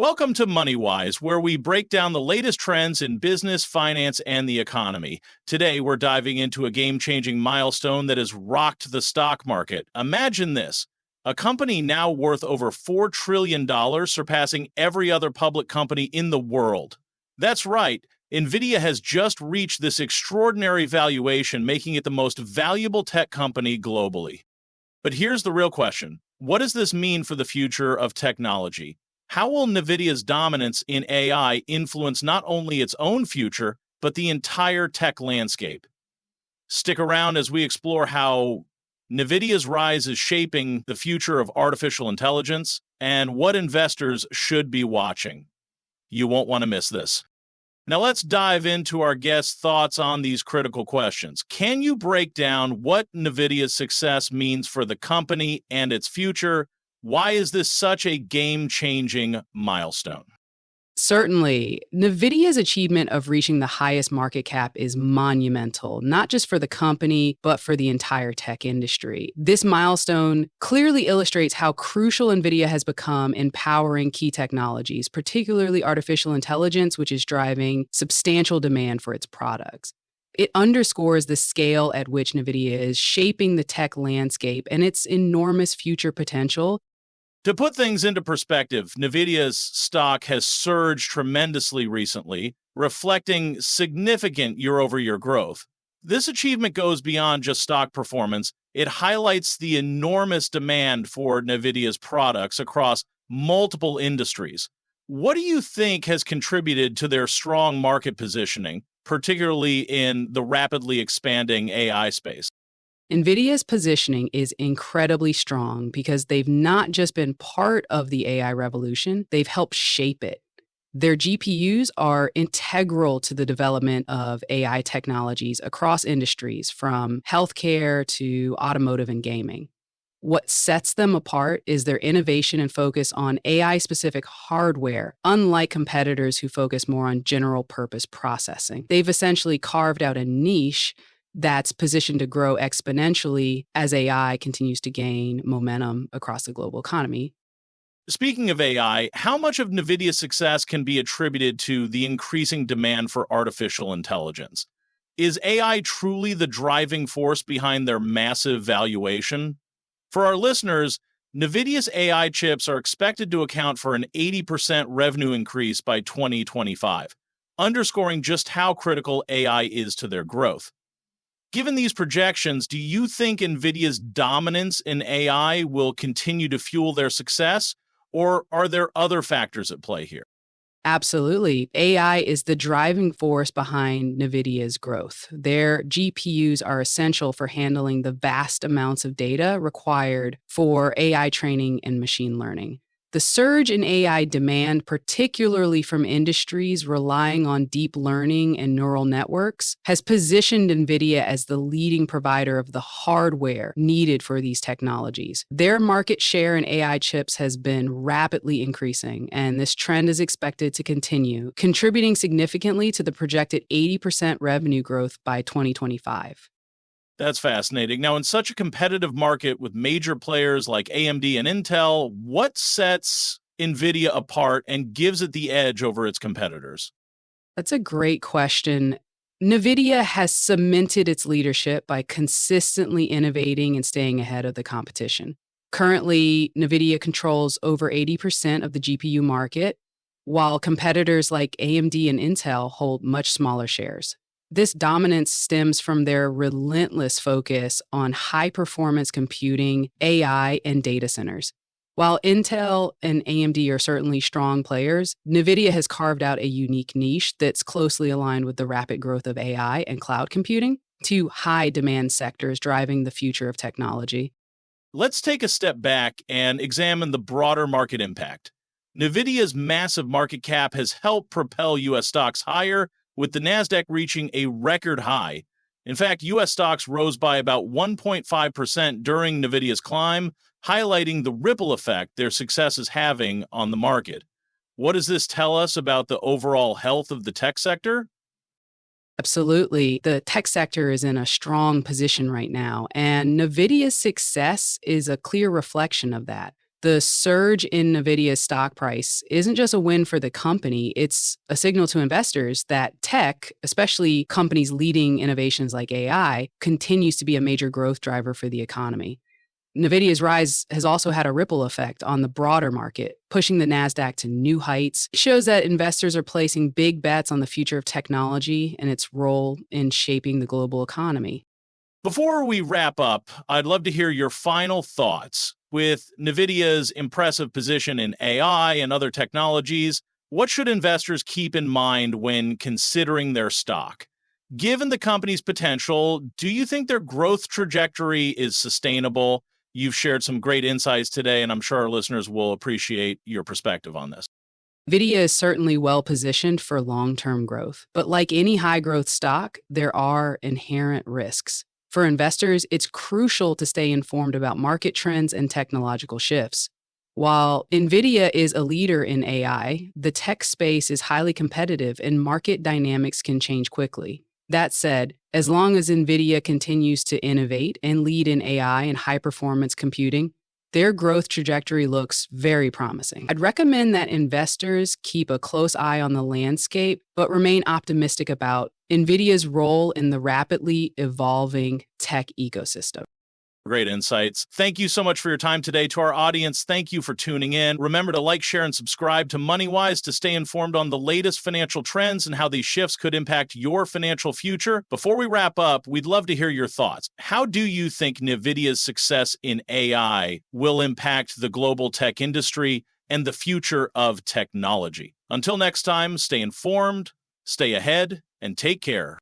Welcome to MoneyWise, where we break down the latest trends in business, finance, and the economy. Today, we're diving into a game-changing milestone that has rocked the stock market. Imagine this: a company now worth over $4 trillion, surpassing every other public company in the world. That's right, Nvidia has just reached this extraordinary valuation, making it the most valuable tech company globally. But here's the real question: what does this mean for the future of technology? How will Nvidia's dominance in AI influence not only its own future, but the entire tech landscape? Stick around as we explore how Nvidia's rise is shaping the future of artificial intelligence and what investors should be watching. You won't want to miss this. Now let's dive into our guest's thoughts on these critical questions. Can you break down what Nvidia's success means for the company and its future? Why is this such a game-changing milestone? Certainly. NVIDIA's achievement of reaching the highest market cap is monumental, not just for the company, but for the entire tech industry. This milestone clearly illustrates how crucial NVIDIA has become in powering key technologies, particularly artificial intelligence, which is driving substantial demand for its products. It underscores the scale at which NVIDIA is shaping the tech landscape and its enormous future potential. To put things into perspective, Nvidia's stock has surged tremendously recently, reflecting significant year-over-year growth. This achievement goes beyond just stock performance. It highlights the enormous demand for Nvidia's products across multiple industries. What do you think has contributed to their strong market positioning, particularly in the rapidly expanding AI space? NVIDIA's positioning is incredibly strong because they've not just been part of the AI revolution, they've helped shape it. Their GPUs are integral to the development of AI technologies across industries, from healthcare to automotive and gaming. What sets them apart is their innovation and focus on AI-specific hardware, unlike competitors who focus more on general-purpose processing. They've essentially carved out a niche that's positioned to grow exponentially as AI continues to gain momentum across the global economy. Speaking of AI, how much of Nvidia's success can be attributed to the increasing demand for artificial intelligence? Is AI truly the driving force behind their massive valuation? For our listeners, Nvidia's AI chips are expected to account for an 80% revenue increase by 2025, underscoring just how critical AI is to their growth. Given these projections, do you think Nvidia's dominance in AI will continue to fuel their success, or are there other factors at play here? Absolutely. AI is the driving force behind NVIDIA's growth. Their GPUs are essential for handling the vast amounts of data required for AI training and machine learning. The surge in AI demand, particularly from industries relying on deep learning and neural networks, has positioned NVIDIA as the leading provider of the hardware needed for these technologies. Their market share in AI chips has been rapidly increasing, and this trend is expected to continue, contributing significantly to the projected 80% revenue growth by 2025. That's fascinating. Now, in such a competitive market with major players like AMD and Intel, what sets Nvidia apart and gives it the edge over its competitors? That's a great question. NVIDIA has cemented its leadership by consistently innovating and staying ahead of the competition. Currently, NVIDIA controls over 80% of the GPU market, while competitors like AMD and Intel hold much smaller shares. This dominance stems from their relentless focus on high-performance computing, AI, and data centers. While Intel and AMD are certainly strong players, NVIDIA has carved out a unique niche that's closely aligned with the rapid growth of AI and cloud computing, two high-demand sectors driving the future of technology. Let's take a step back and examine the broader market impact. Nvidia's massive market cap has helped propel U.S. stocks higher, with the Nasdaq reaching a record high. In fact, U.S. stocks rose by about 1.5% during Nvidia's climb, highlighting the ripple effect their success is having on the market. What does this tell us about the overall health of the tech sector? Absolutely. The tech sector is in a strong position right now, and NVIDIA's success is a clear reflection of that. The surge in Nvidia's stock price isn't just a win for the company, it's a signal to investors that tech, especially companies leading innovations like AI, continues to be a major growth driver for the economy. Nvidia's rise has also had a ripple effect on the broader market, pushing the Nasdaq to new heights. It shows that investors are placing big bets on the future of technology and its role in shaping the global economy. Before we wrap up, I'd love to hear your final thoughts. With Nvidia's impressive position in AI and other technologies, what should investors keep in mind when considering their stock? Given the company's potential, do you think their growth trajectory is sustainable? You've shared some great insights today, and I'm sure our listeners will appreciate your perspective on this. Nvidia is certainly well positioned for long term growth, but like any high growth stock, there are inherent risks. For investors, it's crucial to stay informed about market trends and technological shifts. While Nvidia is a leader in AI, the tech space is highly competitive and market dynamics can change quickly. That said, as long as Nvidia continues to innovate and lead in AI and high performance computing, their growth trajectory looks very promising. I'd recommend that investors keep a close eye on the landscape, but remain optimistic about Nvidia's role in the rapidly evolving tech ecosystem. Great insights. Thank you so much for your time today. To our audience, thank you for tuning in. Remember to like, share, and subscribe to MoneyWise to stay informed on the latest financial trends and how these shifts could impact your financial future. Before we wrap up, we'd love to hear your thoughts. How do you think Nvidia's success in AI will impact the global tech industry and the future of technology? Until next time, stay informed, stay ahead, and take care.